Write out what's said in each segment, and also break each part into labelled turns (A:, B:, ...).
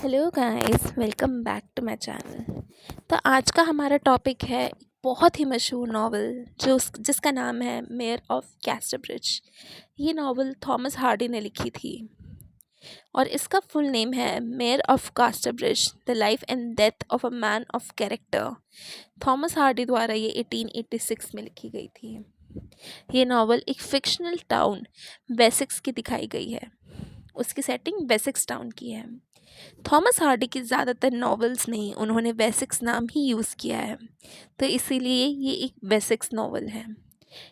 A: Hello guys, welcome back to my channel. तो आज का हमारा टॉपिक है एक बहुत ही मशहूर नावल जिसका नाम है मेयर ऑफ कैस्टरब्रिज। ये नावल थॉमस हार्डी ने लिखी थी और इसका फुल नेम है Mayor of Casterbridge, the life and death of a man of character. Thomas Hardy द्वारा ये 1886 में लिखी गई थी। ये नावल एक फिक्शनल टाउन वेसेक्स की दिखाई गई है। उसकी सेटिंग वेसेक्स टाउन की है। थॉमस हार्डी की ज़्यादातर नॉवेल्स नहीं, उन्होंने वेसेक्स नाम ही यूज़ किया है, तो इसीलिए ये एक वेसेक्स नॉवल है।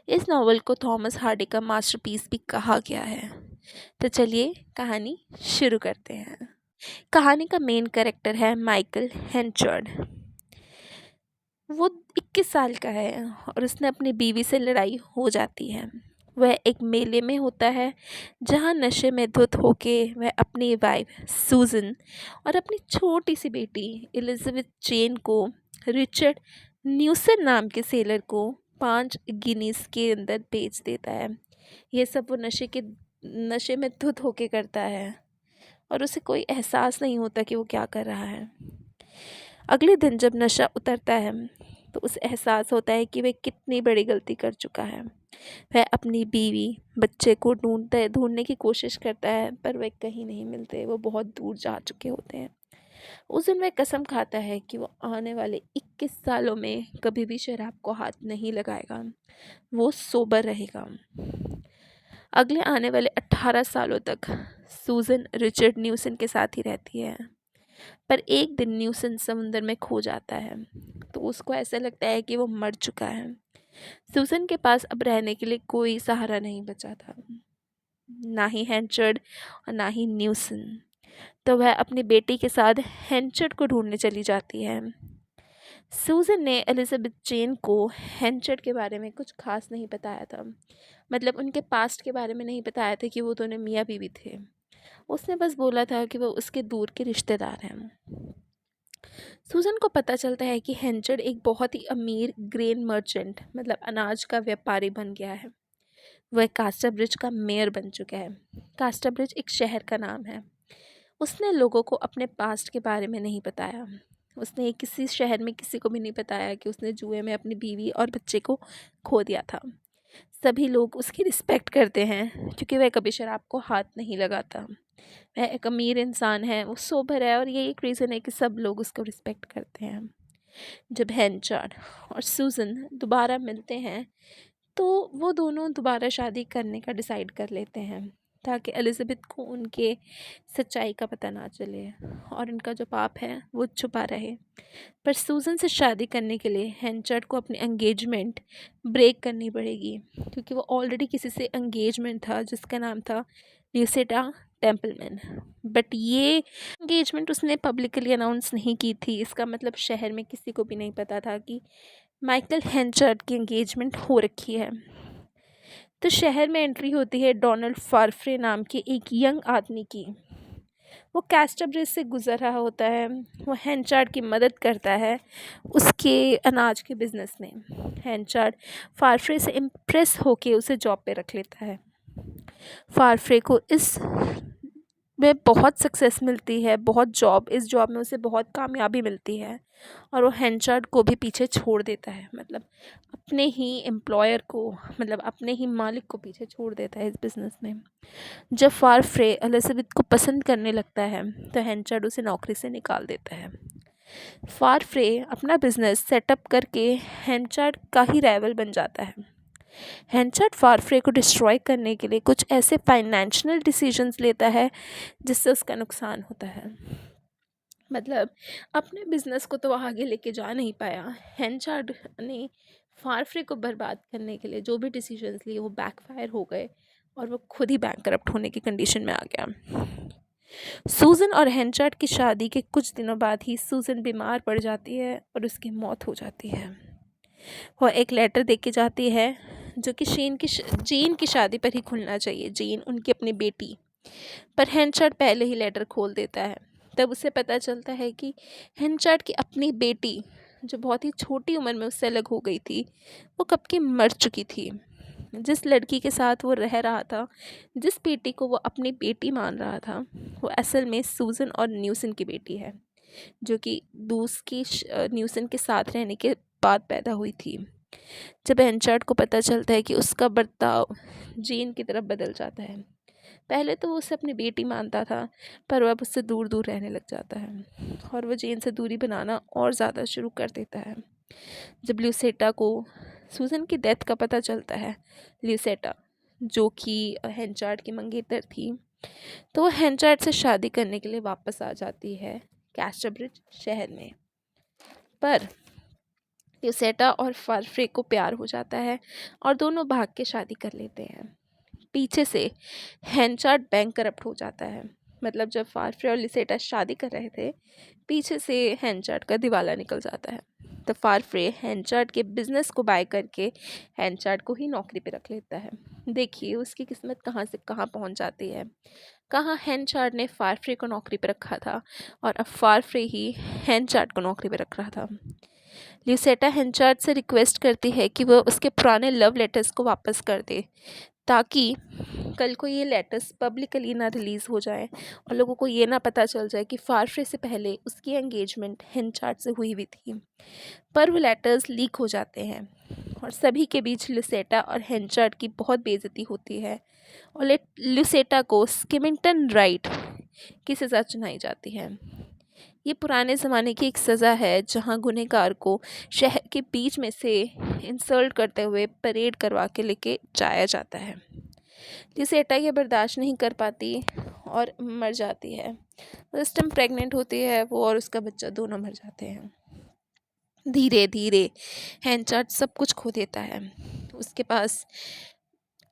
A: इस नॉवल को थॉमस हार्डी का मास्टरपीस भी कहा गया है। तो चलिए कहानी शुरू करते हैं। कहानी का मेन कैरेक्टर है माइकल हेंचर्ड। वो 21 साल का है और उसने अपनी बीवी से लड़ाई हो जाती है। वह एक मेले में होता है जहाँ नशे में धुत होके वह अपनी वाइफ सूजन और अपनी छोटी सी बेटी एलिजाबेथ जेन को रिचर्ड न्यूसन नाम के सेलर को 5 गिनीज के अंदर बेच देता है। यह सब वो नशे में धुत होके करता है और उसे कोई एहसास नहीं होता कि वो क्या कर रहा है। अगले दिन जब नशा उतरता है तो उसे एहसास होता है कि वह कितनी बड़ी गलती कर चुका है। वह अपनी बीवी बच्चे को ढूंढने की कोशिश करता है, पर वह कहीं नहीं मिलते। वो बहुत दूर जा चुके होते हैं। उस दिन वह कसम खाता है कि वो आने वाले 21 सालों में कभी भी शराब को हाथ नहीं लगाएगा। वो सोबर रहेगा। अगले आने वाले 18 सालों तक सूजन रिचर्ड न्यूसन के साथ ही रहती है, पर एक दिन न्यूसन समुंदर में खो जाता है तो उसको ऐसा लगता है कि वो मर चुका है। सूजन के पास अब रहने के लिए कोई सहारा नहीं बचा था, ना ही हेंचर्ड और ना ही न्यूसन। तो वह अपनी बेटी के साथ हेंचर्ड को ढूंढने चली जाती है। सूजन ने एलिजाबेथ जेन को हेंचर्ड के बारे में कुछ खास नहीं बताया था, मतलब उनके पास्ट के बारे में नहीं बताया था कि वो दोनों मियाँ बीवी थे। उसने बस बोला था कि वो उसके दूर के रिश्तेदार हैं। सूजन को पता चलता है कि हेंचर्ड एक बहुत ही अमीर ग्रेन मर्चेंट, मतलब अनाज का व्यापारी बन गया है। वह कास्टरब्रिज का मेयर बन चुका है। कास्टरब्रिज एक शहर का नाम है। उसने लोगों को अपने पास्ट के बारे में नहीं बताया। उसने किसी शहर में किसी को भी नहीं बताया कि उसने जुए में अपनी बीवी और बच्चे को खो दिया था। सभी लोग उसकी रिस्पेक्ट करते हैं क्योंकि वह कभी शराब को हाथ नहीं लगाता। वह एक अमीर इंसान है, वो सोबर है और ये एक रीज़न है कि सब लोग उसको रिस्पेक्ट करते हैं। जब हेंचर्ड और सूजन दोबारा मिलते हैं तो वो दोनों दोबारा शादी करने का डिसाइड कर लेते हैं ताकि एलिजाबेथ को उनके सच्चाई का पता ना चले और उनका जो पाप है वो छुपा रहे। पर सूजन से शादी करने के लिए हेंचर्ड को अपनी एंगेजमेंट ब्रेक करनी पड़ेगी क्योंकि वो ऑलरेडी किसी से एंगेजमेंट था जिसका नाम था ल्यूसिडा टेम्पलमैन। बट ये एंगेजमेंट उसने पब्लिकली अनाउंस नहीं की थी। इसका मतलब शहर में किसी को भी नहीं पता था कि माइकल हेंचर्ड की एंगेजमेंट हो रखी है। तो शहर में एंट्री होती है डोनाल्ड फारफ्रे नाम के एक यंग आदमी की। वो कैस्टरब्रिज से गुजर रहा होता है। वो हेंचर्ड की मदद करता है उसके अनाज के बिजनेस में। हेंचर्ड फारफ्रे से इम्प्रेस होके उसे जॉब पे रख लेता है। फारफ्रे को इस में बहुत सक्सेस मिलती है, इस जॉब में उसे बहुत कामयाबी मिलती है और वो हेंचर्ड को भी पीछे छोड़ देता है, मतलब अपने ही एम्प्लॉयर को, मतलब अपने ही मालिक को पीछे छोड़ देता है इस बिज़नेस में। जब फारफ्रे एलिजाबेथ को पसंद करने लगता है तो हेंचर्ड उसे नौकरी से निकाल देता है। फारफ्रे अपना बिजनेस सेटअप करके हेंचर्ड का ही राइवल बन जाता है। हेंचर्ड फारफ्रे को डिस्ट्रॉय करने के लिए कुछ ऐसे फाइनेंशियल डिसीजंस लेता है जिससे उसका नुकसान होता है। मतलब अपने बिजनेस को तो आगे लेके जा नहीं पाया। हेंचर्ड ने फारफ्रे को बर्बाद करने के लिए जो भी डिसीजंस लिए वो बैकफायर हो गए और वो खुद ही बैंकरप्ट होने की कंडीशन में आ गया। सूजन और हेंचर्ड की शादी के कुछ दिनों बाद ही सूजन बीमार पड़ जाती है और उसकी मौत हो जाती है। वो एक लेटर दे के जाती है जो कि जेन की शादी पर ही खुलना चाहिए, जेन उनकी अपनी बेटी। पर हेंचर्ड पहले ही लेटर खोल देता है। तब उसे पता चलता है कि हेंचर्ड की अपनी बेटी, जो बहुत ही छोटी उम्र में उससे अलग हो गई थी, वो कब की मर चुकी थी। जिस लड़की के साथ वो रह रहा था, जिस बेटी को वो अपनी बेटी मान रहा था, वो असल में सूजन और न्यूसन की बेटी है, जो कि न्यूसन के साथ रहने के बाद पैदा हुई थी। जब हेंचार्ड को पता चलता है कि उसका बर्ताव जेन की तरफ बदल जाता है, पहले तो वो उसे अपनी बेटी मानता था, पर वो अब उससे दूर दूर रहने लग जाता है और वो जेन से दूरी बनाना और ज़्यादा शुरू कर देता है। जब ल्यूसेटा को सूजन की डेथ का पता चलता है, ल्यूसेटा जो कि हेंचार्ड की मंगेतर थी, तो वो हेंचार्ड से शादी करने के लिए वापस आ जाती है कैस्टरब्रिज शहर में। पर ल्यूसेटा और फारफ्रे को प्यार हो जाता है और दोनों भाग के शादी कर लेते हैं। पीछे से हेंचार्ड बैंक करप्ट हो जाता है। मतलब जब फारफ्रे और ल्यूसेटा शादी कर रहे थे, पीछे से हेंचार्ड का दिवाला निकल जाता है। तो फारफ्रे हेंचार्ड के बिजनेस को बाय करके हेंचार्ड को ही नौकरी पे रख लेता है। देखिए उसकी किस्मत कहाँ से कहाँ पहुँच जाती है। कहाँ हेंचार्ड ने फारफ्रे को नौकरी पे रखा था और अब फारफ्रे ही हेंचार्ड को नौकरी पे रख रहा था। ल्यूसेटा हेंचार्ड से रिक्वेस्ट करती है कि वह उसके पुराने लव लेटर्स को वापस कर दे, ताकि कल को ये लेटर्स पब्लिकली ना रिलीज़ हो जाए और लोगों को ये ना पता चल जाए कि फारफ्रे से पहले उसकी एंगेजमेंट हेंचार्ड से हुई हुई थी। पर वो लेटर्स लीक हो जाते हैं और सभी के बीच ल्यूसेटा और हेंचार्ड की बहुत बेइज्जती होती है और ल्यूसेटा को स्किमिंगटन राइट की सज़ा सुनाई जाती है। ये पुराने ज़माने की एक सज़ा है जहाँ गुनहगार को शहर के बीच में से इंसल्ट करते हुए परेड करवा के लेके जाया जाता है। ल्यूसेटा ये बर्दाश्त नहीं कर पाती और मर जाती है। उस टाइम प्रेग्नेंट होती है वो और उसका बच्चा दोनों मर जाते हैं। धीरे धीरे हेंचार्ड सब कुछ खो देता है। उसके पास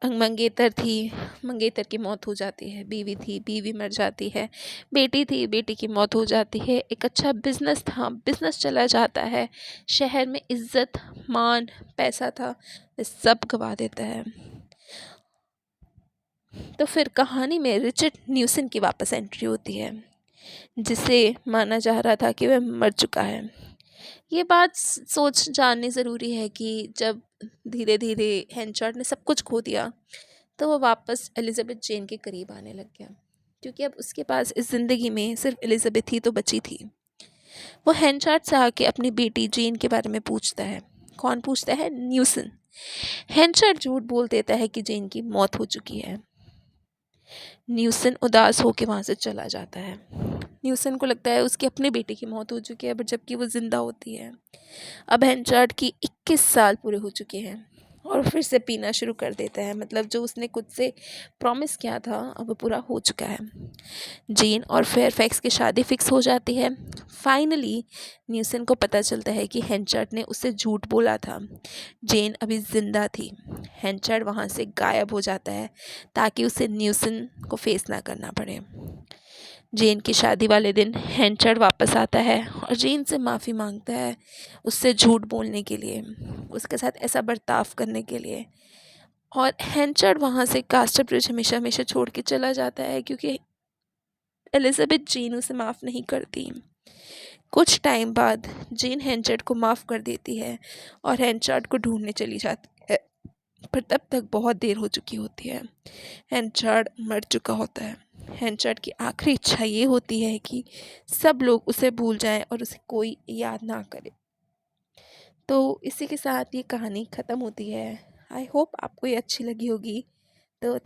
A: मंगेतर थी, मंगेतर की मौत हो जाती है। बीवी थी, बीवी मर जाती है। बेटी थी, बेटी की मौत हो जाती है। एक अच्छा बिजनेस था, बिजनेस चला जाता है। शहर में इज्जत, मान, पैसा था, ये सब गवा देता है। तो फिर कहानी में रिचर्ड न्यूसन की वापस एंट्री होती है, जिसे माना जा रहा था कि वह मर चुका है। ये बात सोच जाननी ज़रूरी है कि जब धीरे धीरे हेंचार्ड ने सब कुछ खो दिया, तो वो वापस एलिज़ाबेथ जेन के करीब आने लग गया, क्योंकि अब उसके पास इस ज़िंदगी में सिर्फ एलिज़ाबेथ ही तो बची थी। वो हेंचार्ड से आके अपनी बेटी जेन के बारे में पूछता है। कौन पूछता है? न्यूसन। हेंचार्ड झूठ बोल देता है कि जेन की मौत हो चुकी है। न्यूसन उदास होकर वहाँ से चला जाता है। न्यूसन को लगता है उसकी अपनी बेटी की मौत हो चुकी है, बट जबकि वो ज़िंदा होती है। अब हेंचार्ड की 21 साल पूरे हो चुके हैं और फिर से पीना शुरू कर देता है। मतलब जो उसने खुद से प्रॉमिस किया था अब वो पूरा हो चुका है। जेन और फेयरफैक्स की शादी फिक्स हो जाती है। फाइनली न्यूसन को पता चलता है कि हेंचार्ड ने उससे झूठ बोला था, जेन अभी ज़िंदा थी। हेंचार्ड वहाँ से गायब हो जाता है ताकि उसे न्यूसन को फेस ना करना पड़े। जेन की शादी वाले दिन हेंचार्ड वापस आता है और जेन से माफ़ी मांगता है, उससे झूठ बोलने के लिए, उसके साथ ऐसा बर्ताव करने के लिए। और हेंचार्ड वहाँ से कैस्टरब्रिज हमेशा हमेशा छोड़ के चला जाता है, क्योंकि एलिज़ाबेथ जेन उसे माफ़ नहीं करती। कुछ टाइम बाद जेन हेंचार्ड को माफ़ कर देती है और हेंचार्ड को ढूंढने चली जाती है, पर तब तक बहुत देर हो चुकी होती है। हेंचार्ड मर चुका होता है। हेंचार्ड की आखिरी इच्छा ये होती है कि सब लोग उसे भूल जाएं और उसे कोई याद ना करे। तो इसी के साथ ये कहानी ख़त्म होती है। आई होप आपको ये अच्छी लगी होगी। तो